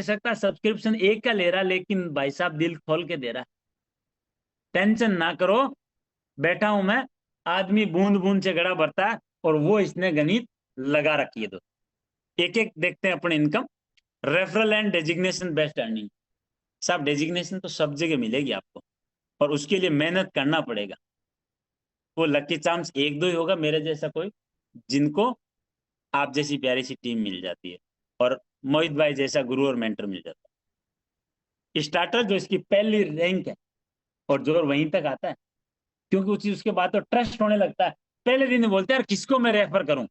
सकता, सब्सक्रिप्शन एक का ले रहा, लेकिन भाई साहब दिल खोल के दे रहा। टेंशन ना करो, बैठा हूं मैं, आदमी बूंद बूंद से घड़ा भरता है, और वो इसने गणित लगा रखी है। दोस्तों एक एक देखते हैं अपने income. Referral and designation based earning. साहब डेजिग्नेशन तो सब जगह मिलेगी आपको, और उसके लिए मेहनत करना पड़ेगा। वो लकी चांस एक दो ही होगा मेरे जैसा कोई, जिनको आप जैसी प्यारी सी टीम मिल जाती है, और मोहित भाई जैसा गुरु और मेंटर मिल जाता है। स्टार्टर जो इसकी पहली रैंक है, और जो वहीं तक आता है, क्योंकि उसी उसके बाद तो ट्रस्ट होने लगता है। पहले दिन बोलते हैं यार किसको मैं रेफर करूं,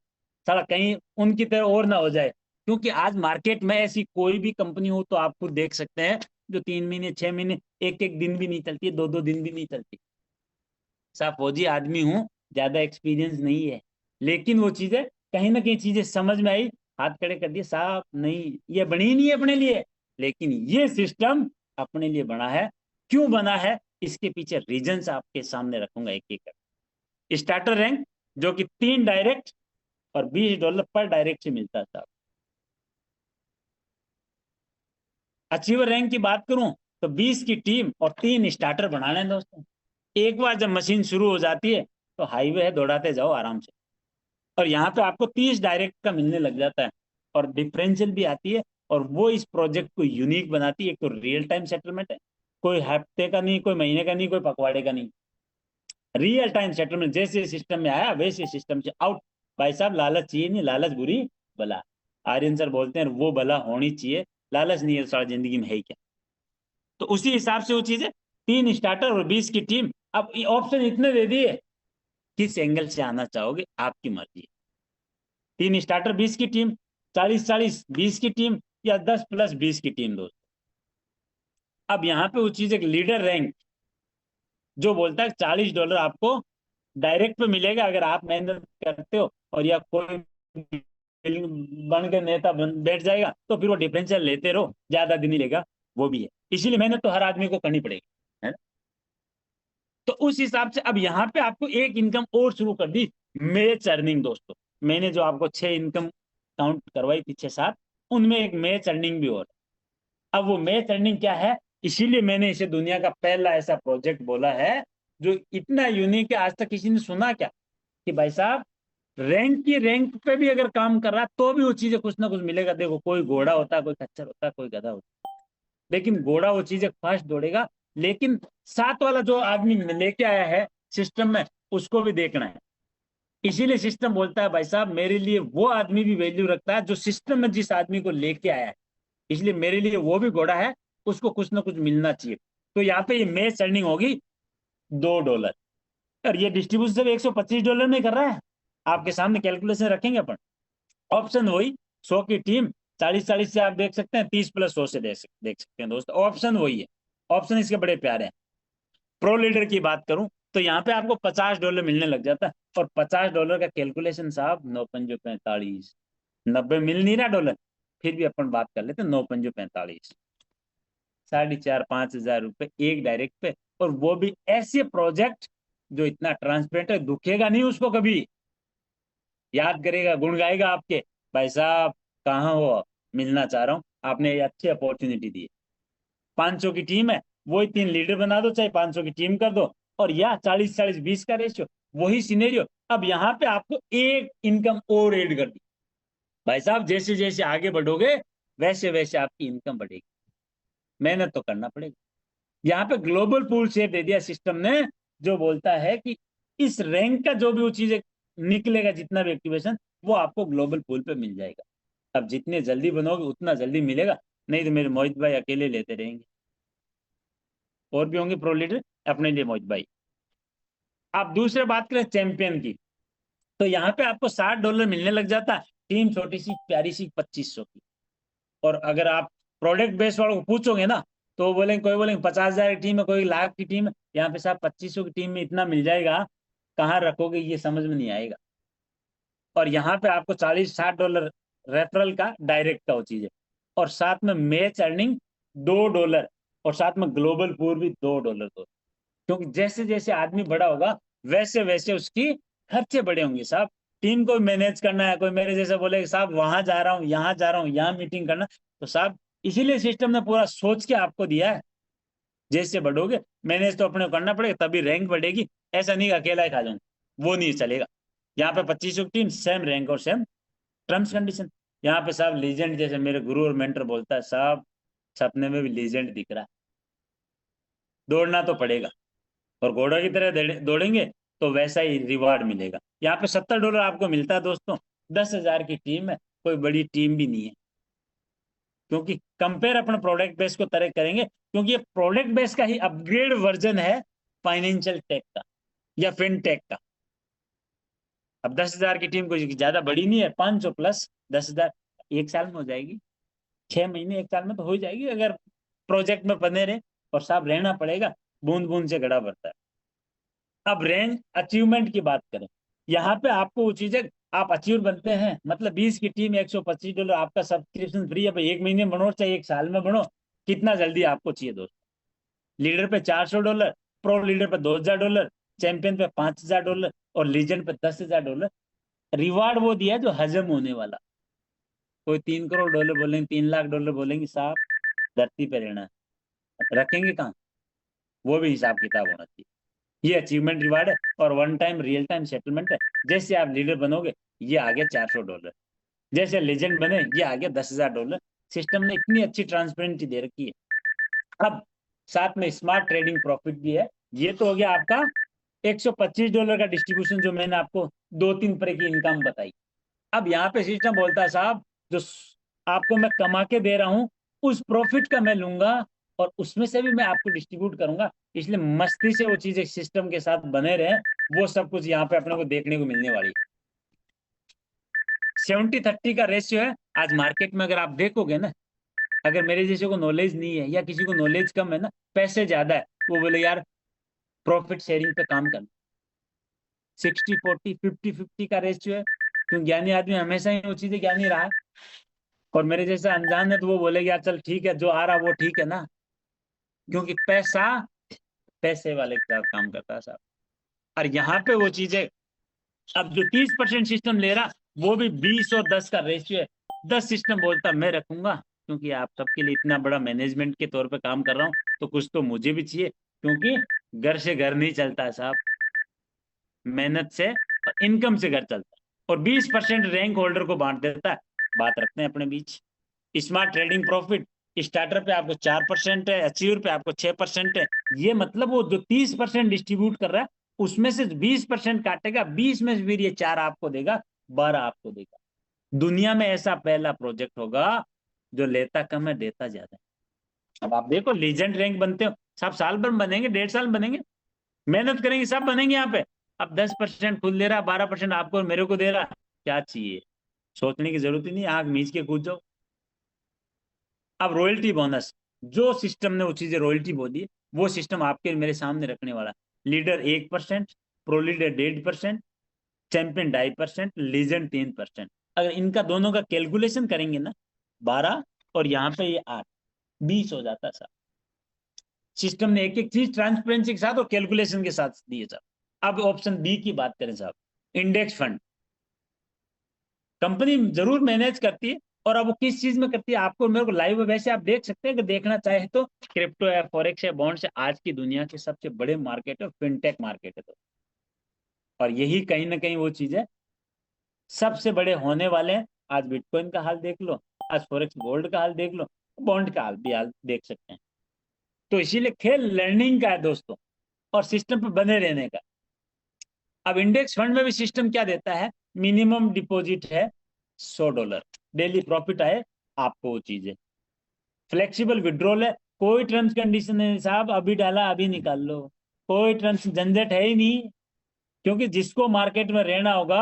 साला कहीं उनकी तरह और ना हो जाए। क्योंकि आज मार्केट में ऐसी कोई भी कंपनी हो तो आप खुद देख सकते हैं, जो 3 महीने 6 महीने, एक एक दिन भी नहीं चलती, दो दो दिन भी नहीं चलती। साहब फौजी आदमी हूं, ज्यादा एक्सपीरियंस नहीं है, लेकिन वो चीजें कहीं ना कहीं चीजें समझ में आई, हाथ खड़े कर दिए, साहब नहीं ये बनी नहीं है अपने लिए, लेकिन ये सिस्टम अपने लिए बना है। क्यों बना है, इसके पीछे रीजंस आपके सामने रखूंगा एक एक कर। स्टार्टर रैंक जो कि 3 डायरेक्ट और $20 पर डायरेक्ट से मिलता था। अचीवर रैंक की बात करूं तो 20 की टीम और 3 स्टार्टर बनाना है दोस्तों। एक बार जब मशीन शुरू हो जाती है तो हाईवे है, दौड़ाते जाओ आराम से। और यहाँ पे आपको 30 डायरेक्ट का मिलने लग जाता है, और डिफरेंशियल भी आती है, और वो इस प्रोजेक्ट को यूनिक बनाती है। एक तो रियल टाइम सेटलमेंट है, कोई हफ्ते का नहीं, कोई महीने का नहीं, कोई पखवाड़े का नहीं, रियल टाइम सेटलमेंट। जैसे सिस्टम में आया वैसे सिस्टम से आउट। भाई साहब लालच चाहिए नहीं, लालच बुरी बला। आर्यन सर बोलते हैं वो बला होनी चाहिए, लालच नहीं है तो सारा जिंदगी में है ही क्या। तो उसी हिसाब से वो चीज है, 3 स्टार्टर और 20 की टीम। अब ऑप्शन इतने दे दिए, किस एंगल से आना चाहोगे आपकी मर्जी है। 3 स्टार्टर 20 की टीम, 40-40 20 की टीम, या 10+20 की टीम दोस्त। अब यहाँ पे वो चीज एक लीडर रैंक जो बोलता है $40 आपको डायरेक्ट पे मिलेगा अगर आप मेहनत करते हो, और या कोई बन के नेता बैठ जाएगा तो फिर वो डिफरेंशियल लेते रहो, ज्यादा दिन ही लेगा, वो भी है। इसीलिए मेहनत तो हर आदमी को करनी पड़ेगी, है ना। तो उस हिसाब से अब यहाँ पे आपको एक इनकम और शुरू कर दी, मैच अर्निंग दोस्तों। मैंने जो आपको 6 इनकम काउंट करवाई थी, 6-7, उनमें एक मैच अर्निंग भी और। अब वो मैच अर्निंग क्या है, इसीलिए मैंने इसे दुनिया का पहला ऐसा प्रोजेक्ट बोला है जो इतना यूनिक है, आज तक किसी ने सुना क्या, कि भाई साहब रैंक की रैंक पे भी अगर काम कर रहा है तो भी वो चीजें कुछ ना कुछ मिलेगा। देखो कोई घोड़ा होता है, कोई खच्चर होता है, कोई गधा होता है, लेकिन घोड़ा वो चीजें फास्ट दौड़ेगा, लेकिन साथ वाला जो आदमी लेके आया है सिस्टम में, उसको भी देखना है। इसीलिए सिस्टम बोलता है भाई साहब मेरे लिए वो आदमी भी वैल्यू रखता है जो सिस्टम में जिस आदमी को लेके आया है, इसलिए मेरे लिए वो भी घोड़ा है, उसको कुछ ना कुछ मिलना चाहिए। तो यहाँ पे ये मैच अर्निंग होगी $2, और ये डिस्ट्रीब्यूशन सिर्फ $125 में कर रहा है। आपके सामने कैलकुलेशन रखेंगे अपन। ऑप्शन वही, 100 की टीम, 40-40 से आप देख सकते हैं, 30+100 से देख सकते हैं दोस्त, ऑप्शन वही है। ऑप्शन इसके बड़े प्यारे हैं। प्रो लीडर की बात करूं तो यहाँ पे आपको $50 मिलने लग जाता है, और $50 का कैलकुलेशन साहब 9×5 = 45, 90 मिल नहीं रहा डॉलर, फिर भी अपन बात कर लेते हैं, 9×5 = 45, 4,500-5,000 रुपए एक डायरेक्ट पे। और वो भी ऐसे प्रोजेक्ट जो इतना ट्रांसपेरेंट है, दुखेगा नहीं उसको कभी, याद करेगा, गुण गाएगा आपके, भाई साहब कहाँ हो, मिलना चाह रहा हूँ, आपने ये अच्छी अपॉर्चुनिटी दी है। 500 की टीम है, वही 3 लीडर बना दो, चाहे 500 की टीम कर दो, और या 40-40-20 का रेशियो, वही सिनेरियो। अब यहाँ पे आपको एक इनकम और ऐड कर दी। भाई साहब जैसे जैसे आगे बढ़ोगे वैसे वैसे आपकी इनकम बढ़ेगी, मेहनत तो करना पड़ेगा। यहाँ पे ग्लोबल पूल शेयर दे दिया सिस्टम ने, जो बोलता है कि इस रैंक का जो भी वो चीज निकलेगा, जितना भी एक्टिवेशन, वो आपको ग्लोबल पूल पे मिल जाएगा। अब जितने जल्दी बनोगे उतना जल्दी मिलेगा, नहीं तो मेरे मोहित भाई अकेले लेते रहेंगे। और भी होंगे प्रो लीडर, अपने लिए मोहित भाई। आप दूसरे बात करें चैंपियन की, तो यहाँ पे आपको $60 मिलने लग जाता है, टीम छोटी सी प्यारी सी 2500 की। और अगर आप प्रोडक्ट बेस्ड वालों को पूछोगे ना, तो बोलेंगे, कोई बोलेंगे 50,000 की टीम है, कोई लाख की टीम है, यहाँ पे साहब 2500 की टीम में इतना मिल जाएगा, कहाँ रखोगे ये समझ में नहीं आएगा। और यहाँ पे आपको $40-60 रेफरल का डायरेक्ट का वो चीज है, और साथ में मैच अर्निंग $2, और साथ में ग्लोबल पूर भी $2 दो। क्योंकि जैसे जैसे आदमी बड़ा होगा वैसे वैसे उसकी खर्चे बड़े होंगे साहब। टीम को मैनेज करना है, कोई मेरे जैसे बोले साहब वहां जा रहा हूँ, यहाँ जा रहा हूँ, यहाँ मीटिंग करना, तो साहब इसीलिए सिस्टम ने पूरा सोच के आपको दिया है। जैसे बढ़ोगे मैनेज तो अपने को करना पड़ेगा, तभी रैंक बढ़ेगी। ऐसा नहीं अकेला ही खा जाऊंगा, वो नहीं चलेगा। यहाँ पे 25 की टीम, सेम रैंक और सेम टर्म्स कंडीशन। यहाँ पे साहब लीजेंड, जैसे मेरे गुरु और मेंटर बोलता है, साहब सपने में भी लीजेंड दिख रहा है। दौड़ना तो पड़ेगा, और घोड़ों की तरह दौड़ेंगे तो वैसा ही रिवार्ड मिलेगा। यहाँ पे $70 आपको मिलता है दोस्तों। 10,000 की टीम है, कोई बड़ी टीम भी नहीं है। क्योंकि कंपेयर अपने प्रोडक्ट बेस को तरह करेंगे, क्योंकि ये प्रोडक्ट बेस का ही अपग्रेड वर्जन है फाइनेंशियल टेक का या फिनटेक का। अब 10,000 की टीम कोई ज्यादा बड़ी नहीं है, 500 प्लस 10,000 एक साल में हो जाएगी। 6 महीने 1 साल में तो हो जाएगी, अगर प्रोजेक्ट में बने रहे। और साहब रहना पड़ेगा, बूंद बूंद से घड़ा भरता है। अब रेंज अचीवमेंट की बात करें, यहाँ पे आपको वो चीजें, आप अचीव बनते हैं मतलब 20 की टीम $125 आपका सब्सक्रिप्शन फ्री है। 1 महीने में बनो चाहे 1 साल में बनो, कितना जल्दी आपको चाहिए दोस्त। लीडर पे $400, प्रो लीडर पे $2,000, चैंपियन पे $5,000 और लीजेंड पे $10,000। रिवार्ड वो दिया जो हजम होने वाला। कोई $3 करोड़ बोलेंगे, $3 लाख बोलेंगे, साहब धरती पे रहना है, रखेंगे कहाँ? वो भी हिसाब किताब होना चाहिए। ये अचीवमेंट रिवार्ड है और one time real time settlement है। जैसे आप लीडर बनोगे ये आ गया $400, जैसे लेजेंड बने ये आ गया $10,000। सिस्टम ने इतनी अच्छी ट्रांसपेरेंसी दे रखी है। अब साथ में स्मार्ट ट्रेडिंग प्रॉफिट भी है। ये तो हो गया आपका $125 का डिस्ट्रीब्यूशन, जो मैंने आपको 2-3 तरह की इनकम बताई। अब यहाँ पे सिस्टम बोलता है, साहब जो आपको मैं कमा के दे रहा हूँ उस प्रॉफिट का मैं लूंगा और उसमें से भी मैं आपको डिस्ट्रीब्यूट करूंगा। इसलिए मस्ती से वो चीजें सिस्टम के साथ बने रहे, वो सब कुछ यहाँ पे अपने को देखने को मिलने वाली। 70-30 का रेशियो है आज मार्केट में। अगर आप देखोगे ना, अगर मेरे जैसे को नॉलेज नहीं है या किसी को नॉलेज कम है ना, पैसे ज्यादा है, वो बोले यार प्रॉफिट शेयरिंग पे काम करना। 60-40, 50-50 का रेशियो है। क्यों? ज्ञानी आदमी हमेशा ही वो चीजें ज्ञानी रहा है। और मेरे जैसे अनजान है तो वो बोलेगा यार चल ठीक है, जो आ रहा वो ठीक है ना। क्योंकि पैसा पैसे वाले के साथ काम करता है साहब। और यहाँ पे वो चीजें, अब जो 30% सिस्टम ले रहा, वो भी 20 और 10 का रेशियो है। 10 सिस्टम बोलता मैं रखूंगा, क्योंकि आप सबके लिए इतना बड़ा मैनेजमेंट के तौर पे काम कर रहा हूँ, तो कुछ तो मुझे भी चाहिए। क्योंकि घर से घर नहीं चलता है साहब, मेहनत से और इनकम से घर चलता है। और 20% रैंक होल्डर को बांट देता है। बात रखते हैं अपने बीच। स्मार्ट ट्रेडिंग प्रॉफिट स्टार्टर पे आपको 4% है, अचीवर पे आपको 6% है। ये मतलब वो जो 30% डिस्ट्रीब्यूट कर रहा है उसमें से 20% काटेगा, 20 में से फिर ये 4 आपको देगा, 12 आपको देगा। दुनिया में ऐसा पहला प्रोजेक्ट होगा जो लेता कम है देता ज्यादा है। अब आप देखो लीजेंड रैंक बनते हो, सब साल भर बनेंगे, 1.5 साल बनेंगे, मेहनत करेंगे, सब बनेंगे यहाँ पे। अब 10% खुद ले रहा, 12% आपको और मेरे को दे रहा, क्या चाहिए? सोचने की जरूरत ही नहीं, आग मीच के कूद जाओ। अब रॉयल्टी बोनस, जो सिस्टम ने वो चीजें रॉयल्टी बोली, वो सिस्टम आपके मेरे सामने रखने वाला। Leader 1%, pro leader 1.5%, champion 2.5%, legend 3%। अगर इनका दोनों का कैलकुलेशन करेंगे ना, 12 और यहाँ पे ये 8, 20 हो जाता है। सिस्टम ने एक एक चीज ट्रांसपेरेंसी के साथ और कैलकुलेशन के साथ दिए साहब। अब ऑप्शन बी की बात करें साहब, इंडेक्स फंड। कंपनी जरूर मैनेज करती है, और अब वो किस चीज में करती है आपको मेरे को लाइव वैसे आप देख सकते हैं कि देखना चाहे तो। क्रिप्टो है, फॉरेक्स है, बॉन्ड्स है, आज की दुनिया के सबसे बड़े मार्केट है, फिनटेक मार्केट है। तो और यही कहीं ना कहीं वो चीज है, सबसे बड़े होने वाले हैं। आज बिटकॉइन का हाल देख लो, आज फॉरेक्स गोल्ड का हाल देख लो, बॉन्ड का हाल भी हाल देख सकते हैं। तो इसीलिए खेल लर्निंग का है दोस्तों, और सिस्टम पे बने रहने का। अब इंडेक्स फंड में भी सिस्टम क्या देता है, मिनिमम डिपॉजिट है $100, डेली प्रॉफिट आए आपको वो चीज है। फ्लेक्सिबल विड्रॉल है, कोई टर्म्स कंडीशन नहीं साहब, अभी डाला अभी निकाल लो, कोई टर्म्स झंझट है ही नहीं। क्योंकि जिसको मार्केट में रहना होगा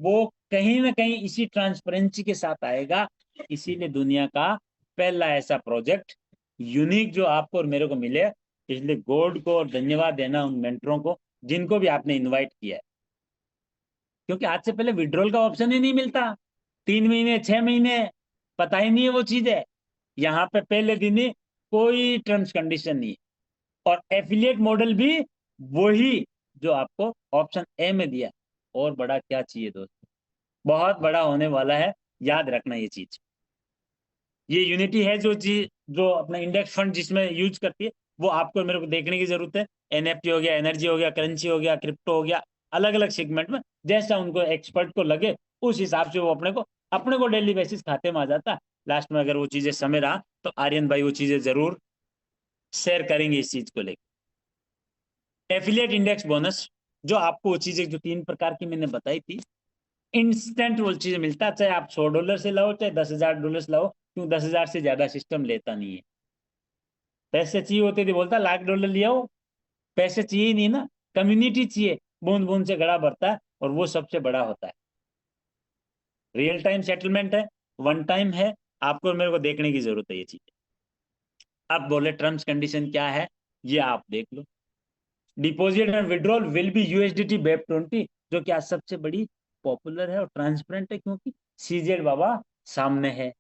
वो कहीं ना कहीं इसी ट्रांसपेरेंसी के साथ आएगा। इसीलिए दुनिया का पहला ऐसा प्रोजेक्ट यूनिक जो आपको और मेरे को मिले, इसलिए गॉड को और धन्यवाद देना उन मेंटरों को जिनको भी आपने इनवाइट किया है। क्योंकि आज से पहले विड्रॉल का ऑप्शन ही नहीं मिलता, 3 महीने 6 महीने, पता ही नहीं है वो चीज है। यहाँ पे पहले दिन ही कोई टर्म्स कंडीशन नहीं है, और एफिलिएट मॉडल भी वही जो आपको ऑप्शन ए में दिया। और बड़ा क्या चाहिए दोस्त, बहुत बड़ा होने वाला है, याद रखना ये चीज। ये यूनिटी है जो चीज जो अपना इंडेक्स फंड जिसमें यूज करती है, वो आपको मेरे को देखने की जरूरत है। एनएफटी हो गया, एनर्जी हो गया, करेंसी हो गया, क्रिप्टो हो गया, अलग अलग सेगमेंट में जैसा उनको एक्सपर्ट को लगे उस हिसाब से वो अपने को डेली बेसिस खाते में आ जाता है। लास्ट में अगर वो चीजें समय रहा तो आर्यन भाई वो चीजें जरूर शेयर करेंगे इस चीज को लेकर। एफिलिएट इंडेक्स बोनस, जो आपको वो चीजें जो 3 प्रकार की मैंने बताई थी, इंस्टेंट वो चीज मिलता है, चाहे आप $100 से लाओ चाहे $10,000 से लाओ, क्यों 10,000 से ज्यादा सिस्टम लेता नहीं है। पैसे चाहिए होते थे बोलता $1,00,000 लिया हो, पैसे चाहिए ही नहीं ना, कम्युनिटी चाहिए, बूंद बूंद से घड़ा भरता है और वो सबसे बड़ा होता है। रियल टाइम सेटलमेंट है, वन टाइम है, आपको मेरे को देखने की जरूरत है ये चीज। अब बोले टर्म्स कंडीशन क्या है, ये आप देख लो। Deposit and withdrawal will be USDT BEP20, जो कि आज सबसे बड़ी पॉपुलर है और ट्रांसपेरेंट है, क्योंकि सीजेड बाबा सामने है,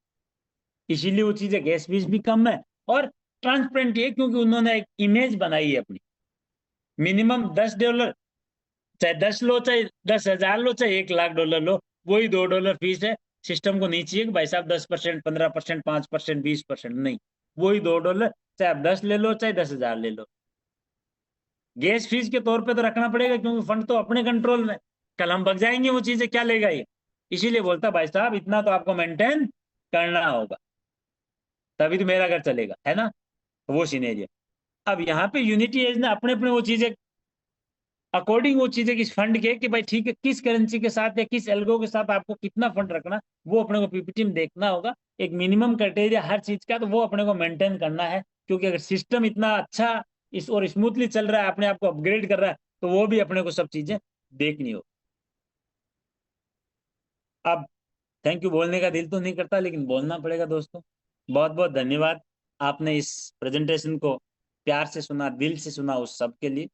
इसीलिए वो चीजें गैस फीस भी कम है और ट्रांसपेरेंट है, क्योंकि उन्होंने एक इमेज बनाई है अपनी। मिनिमम $10, चाहे 10 लो चाहे 10,000 लो चाहे $1,00,000 लो, वही $2 फीस है। सिस्टम को नहीं चाहिए कि भाई साहब 10%, 15%, 5%, 20%, नहीं, वही $2, चाहे आप 10 ले लो चाहे 10,000 ले लो। गैस फीस के तौर पे तो रखना पड़ेगा, क्योंकि फंड तो अपने कंट्रोल में, कल हम भग जाएंगे वो चीजें क्या लेगा ये। इसीलिए बोलता भाई साहब इतना तो आपको मेंटेन करना होगा, तभी तो मेरा घर चलेगा, है ना, वो सीनेरियो। अब यहाँ पे यूनिटी एज ने अपने अपने वो चीजें अकॉर्डिंग वो चीजें किस फंड के कि भाई ठीक है किस करेंसी के साथ या किस एल्गो के साथ आपको कितना फंड रखना, वो अपने को पीपीटी में देखना होगा। एक मिनिमम क्राइटेरिया हर चीज का, तो वो अपने को मेंटेन करना है, क्योंकि अगर सिस्टम इतना अच्छा इस और स्मूथली चल रहा है, अपने आप को अपग्रेड कर रहा है, तो वो भी अपने को सब चीजें देखनी हो। अब थैंक यू बोलने का दिल तो नहीं करता, लेकिन बोलना पड़ेगा दोस्तों। बहुत बहुत धन्यवाद, आपने इस प्रेजेंटेशन को प्यार से सुना, दिल से सुना, उस सब के लिए।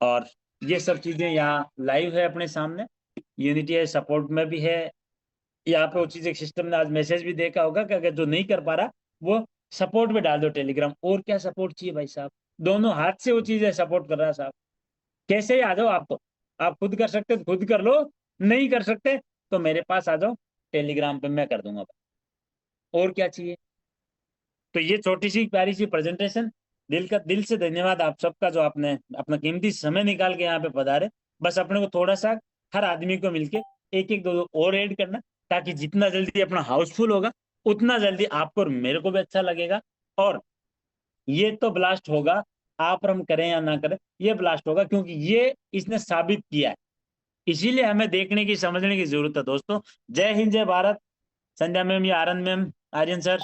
और ये सब चीजें यहाँ लाइव है अपने सामने, यूनिटी है, सपोर्ट में भी है। यहाँ पे वो चीजें सिस्टम ने आज मैसेज भी देखा होगा कि अगर जो नहीं कर पा रहा वो सपोर्ट में डाल दो टेलीग्राम। और क्या सपोर्ट चाहिए भाई साहब, दोनों हाथ से वो चीजें सपोर्ट कर रहा है साहब। कैसे ही आ जाओ आप, तो आप खुद कर सकते तो खुद कर लो, नहीं कर सकते तो मेरे पास आ जाओ टेलीग्राम पे, मैं कर दूंगा। और क्या चाहिए। तो ये छोटी सी प्यारी सी प्रेजेंटेशन, दिल से धन्यवाद आप सबका, जो आपने अपना कीमती समय निकाल के यहाँ पे पधारे। बस अपने को थोड़ा सा हर आदमी को मिलके एक एक दो दो और ऐड करना, ताकि जितना जल्दी अपना हाउसफुल होगा उतना जल्दी आपको और मेरे को भी अच्छा लगेगा। और ये तो ब्लास्ट होगा, आप और हम करें या ना करें, ये ब्लास्ट होगा, क्योंकि ये इसने साबित किया है। इसीलिए हमें देखने की समझने की जरूरत है दोस्तों। जय हिंद, जय भारत। संध्या मैम या आनंद मैम, आर्यन सर,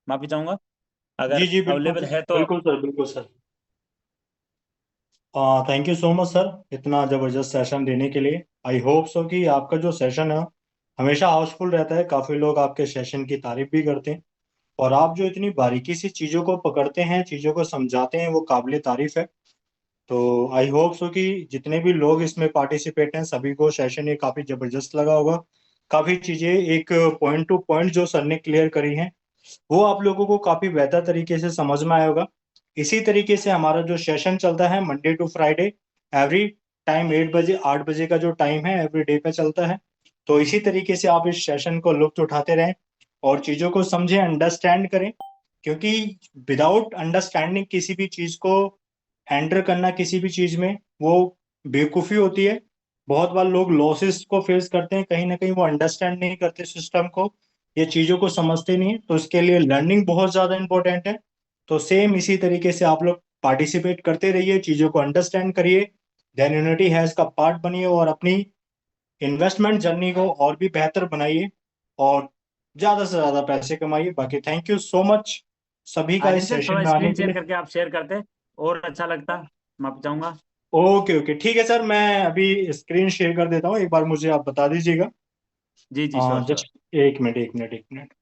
माफी चाहूंगा जी अगर जी, बिल्कुल अवेलेबल सर, है तो। बिल्कुल सर, बिल्कुल sir. Thank you so much sir, इतना ज़बरदस्त सेशन देने के लिए। आई होप सो कि आपका जो सेशन है हमेशा हाउसफुल रहता है, काफ़ी लोग आपके सेशन की तारीफ भी करते हैं। और आप जो इतनी बारीकी से चीज़ों को पकड़ते हैं, चीज़ों को समझाते हैं, वो काबिल तारीफ है। तो आई होप सो कि जितने भी लोग इसमें पार्टिसिपेट हैं सभी को सेशन ये काफ़ी ज़बरदस्त लगा होगा। काफ़ी चीज़ें एक पॉइंट टू पॉइंट जो सर ने क्लियर करी हैं वो आप लोगों को काफी बेहतर तरीके से समझ में आया होगा। इसी तरीके से हमारा जो सेशन चलता है Monday to Friday, every time 8 बजे 8 बजे का जो टाइम है एवरी डे पे चलता है। तो इसी तरीके से आप इस सेशन को लुत्फ उठाते रहें और चीजों को समझें, अंडरस्टैंड करें। क्योंकि विदाउट अंडरस्टैंडिंग किसी भी चीज को हैंडल करना, किसी भी चीज में, वो बेवकूफी होती है। बहुत बार लोग लॉसेस को फेस करते हैं, कहीं ना कहीं वो अंडरस्टैंड नहीं करते सिस्टम को, ये चीजों को समझते नहीं। तो इसके लिए लर्निंग बहुत ज्यादा इंपॉर्टेंट है। तो सेम इसी तरीके से आप लोग पार्टिसिपेट करते रहिए, चीजों को अंडरस्टैंड करिए, देन यूनिटी हैज का पार्ट बनिए और अपनी इन्वेस्टमेंट जर्नी को और भी बेहतर बनाइए और ज्यादा से ज्यादा पैसे कमाइए। बाकी थैंक यू सो मच सभी का आर्यन इस सर सेशन थोड़ा में आने स्क्रीन के शेयर लिए। करके आप शेयर करते और अच्छा लगता, माफी चाहूंगा। ओके ओके, ठीक है सर, मैं अभी स्क्रीन शेयर कर देता हूँ, एक बार मुझे आप बता दीजिएगा। जी जी, श्योर श्योर। जस्ट एक मिनट, एक मिनट, एक मिनट।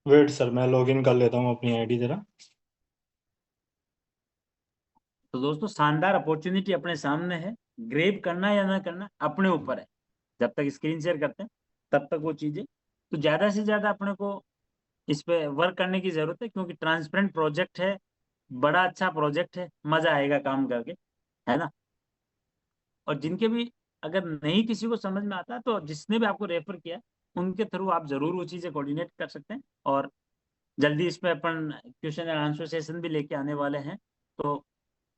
वेट सर, मैं लॉग इन कर लेता हूँ अपनी आईडी जरा। तो दोस्तों शानदार अपॉर्चुनिटी अपने सामने है, ग्रेब करना या ना करना अपने ऊपर है। जब तक स्क्रीन शेयर करते हैं तब तक वो चीजें, तो ज्यादा से ज्यादा अपने को इस पे वर्क करने की जरूरत है, क्योंकि ट्रांसपेरेंट प्रोजेक्ट है, बड़ा अच्छा प्रोजेक्ट है, मजा आएगा काम करके, है ना। और जिनके भी अगर नहीं किसी को समझ में आता तो जिसने भी आपको रेफर किया उनके थ्रू आप जरूर वो चीजें कोऑर्डिनेट कर सकते हैं। और जल्दी इस पे अपन क्वेश्चन एंड आंसर सेशन भी लेके आने वाले हैं, तो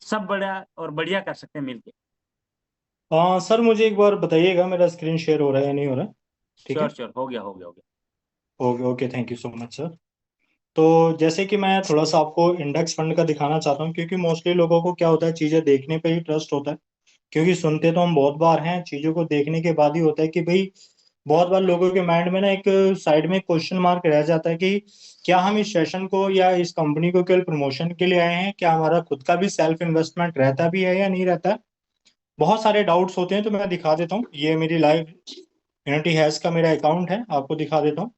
सब बड़ा और बढ़िया कर सकते हैं मिलके। हाँ सर, मुझे एक बार बताइएगा मेरा स्क्रीन शेयर हो रहा है या नहीं हो रहा है। ठीक है। श्योर श्योर, हो गया हो गया हो गया। Okay okay, thank you so much sir. तो जैसे कि मैं थोड़ा सा आपको इंडेक्स फंड का दिखाना चाहता हूँ, क्योंकि मोस्टली लोगों को क्या होता है, चीज़ें देखने पे ही ट्रस्ट होता है। क्योंकि सुनते तो हम बहुत बार हैं, चीज़ों को देखने के बाद ही होता है कि भाई, बहुत बार लोगों के माइंड में ना एक साइड में क्वेश्चन मार्क रह जाता है कि क्या हम इस सेशन को या इस कंपनी को केवल प्रमोशन के लिए आए हैं, क्या हमारा खुद का भी सेल्फ इन्वेस्टमेंट रहता भी है या नहीं रहता है। बहुत सारे डाउट्स होते हैं। तो मैं दिखा देता हूँ, ये मेरी लाइव यूनिटी हैश का मेरा अकाउंट है, आपको दिखा देता हूँ।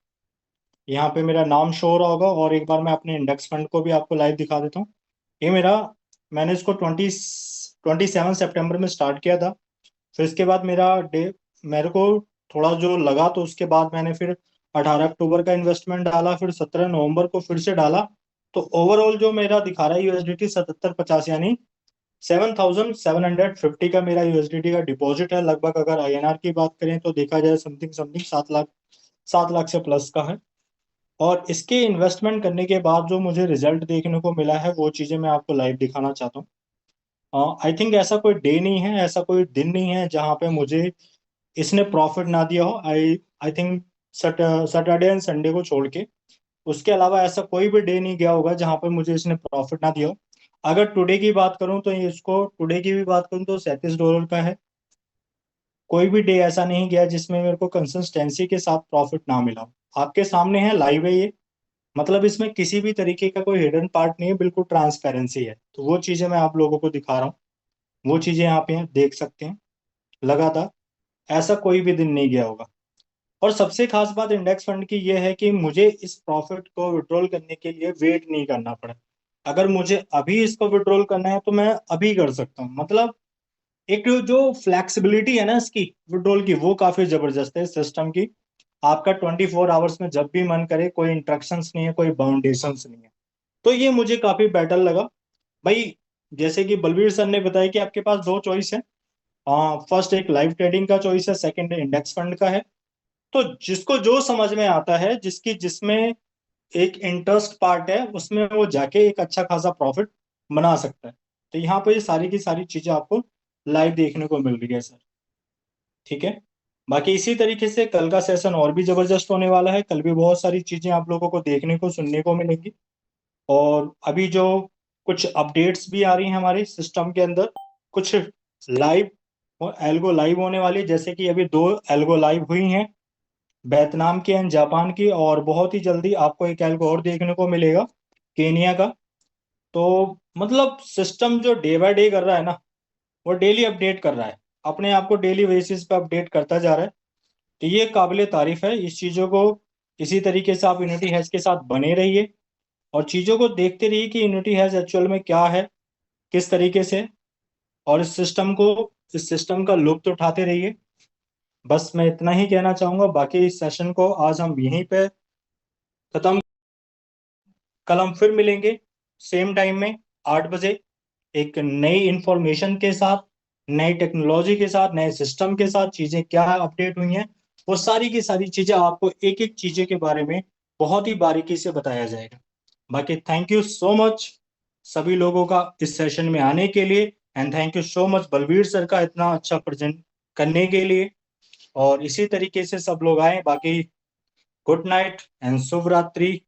यहाँ पे मेरा नाम शो हो रहा होगा, और एक बार मैं अपने इंडेक्स फंड को भी आपको लाइव दिखा देता हूँ। ये मेरा, मैंने इसको 27 सितंबर में स्टार्ट किया था। फिर इसके बाद मेरा डे, मेरे को थोड़ा जो लगा तो उसके बाद मैंने फिर 18 अक्टूबर का इन्वेस्टमेंट डाला, फिर 17 नवंबर को फिर से डाला। तो ओवरऑल जो मेरा दिखा रहा है यूएसडीटी 7750, यानी 7750 का मेरा यूएसडीटी का डिपॉजिट है लगभग। अगर आईएनआर की बात करें तो देखा जाए समथिंग समथिंग 7 लाख, 7 लाख से प्लस का है। और इसके इन्वेस्टमेंट करने के बाद जो मुझे रिजल्ट देखने को मिला है, वो चीजें मैं आपको लाइव दिखाना चाहता हूँ। आई थिंक ऐसा कोई डे नहीं है, ऐसा कोई दिन नहीं है जहाँ पे मुझे इसने प्रॉफिट ना दिया हो। I I think Saturday and Sunday को छोड़ के उसके अलावा ऐसा कोई भी डे नहीं गया होगा जहाँ पे मुझे इसने प्रॉफिट ना दिया हो। अगर टुडे की बात करूं तो ये, इसको टुडे की भी बात करूं तो $37 का है। कोई भी डे ऐसा नहीं गया जिसमें मेरे को कंसिस्टेंसी के साथ प्रॉफिट ना मिला हो। आपके सामने है, लाइव है ये। मतलब इसमें किसी भी तरीके का कोई हिडन पार्ट नहीं है, बिल्कुल ट्रांसपेरेंसी है। तो वो चीजें मैं आप लोगों को दिखा रहा हूँ, वो चीजें आप यहाँ देख सकते हैं। लगातार ऐसा कोई भी दिन नहीं गया होगा। और सबसे खास बात इंडेक्स फंड की ये है कि मुझे इस प्रॉफिट को विड्रॉल करने के लिए वेट नहीं करना पड़ा। अगर मुझे अभी इसको विड्रॉल करना है तो मैं अभी कर सकता हूँ। मतलब एक जो फ्लेक्सिबिलिटी है ना इसकी विड्रॉल की, वो काफी जबरदस्त है सिस्टम की। आपका 24 आवर्स में जब भी मन करे, कोई इंस्ट्रक्शंस नहीं है, कोई बाउंडेशंस नहीं है। तो ये मुझे काफी बेटर लगा भाई। जैसे कि बलबीर सर ने बताया कि आपके पास दो चॉइस है। फर्स्ट एक लाइव ट्रेडिंग का चॉइस है, सेकंड इंडेक्स फंड का है। तो जिसको जो समझ में आता है, जिसकी जिसमें एक इंटरेस्ट पार्ट है, उसमें वो जाके एक अच्छा खासा प्रॉफिट बना सकता है। तो यहाँ पे ये सारी की सारी चीजें आपको लाइव देखने को मिल रही है सर। ठीक है। बाकी इसी तरीके से कल का सेशन और भी जबरदस्त होने वाला है। कल भी बहुत सारी चीजें आप लोगों को देखने को सुनने को मिलेंगी। और अभी जो कुछ अपडेट्स भी आ रही हैं हमारे सिस्टम के अंदर, कुछ लाइव और एल्गो लाइव होने वाली है। जैसे कि अभी दो एल्गो लाइव हुई हैं, वियतनाम की एंड जापान की। और बहुत ही जल्दी आपको एक एल्गो और देखने को मिलेगा, केनिया का। तो मतलब सिस्टम जो डे बाय डे कर रहा है ना, वो डेली अपडेट कर रहा है, अपने आप को डेली बेसिस पे अपडेट करता जा रहा है। तो ये काबिले तारीफ है। इस चीज़ों को इसी तरीके से आप यूनिटी हैश के साथ बने रहिए, और चीज़ों को देखते रहिए कि यूनिटी हैश एक्चुअल में क्या है, किस तरीके से। और इस सिस्टम का लुत्फ उठाते रहिए। बस मैं इतना ही कहना चाहूंगा। बाकी इस सेशन को आज हम यहीं पे खत्म। कल हम फिर मिलेंगे सेम टाइम में, 8 बजे, एक नई इंफॉर्मेशन के साथ, नई टेक्नोलॉजी के साथ, नए सिस्टम के साथ। चीजें क्या अपडेट हुई हैं, वो सारी की सारी चीजें आपको एक एक चीजें के बारे में बहुत ही बारीकी से बताया जाएगा। बाकी थैंक यू सो मच सभी लोगों का इस सेशन में आने के लिए। And thank you so much Balvir sir का इतना अच्छा प्रेजेंट करने के लिए। और इसी तरीके से सब लोग आए। बाकी गुड नाइट एंड शुभ रात्रि।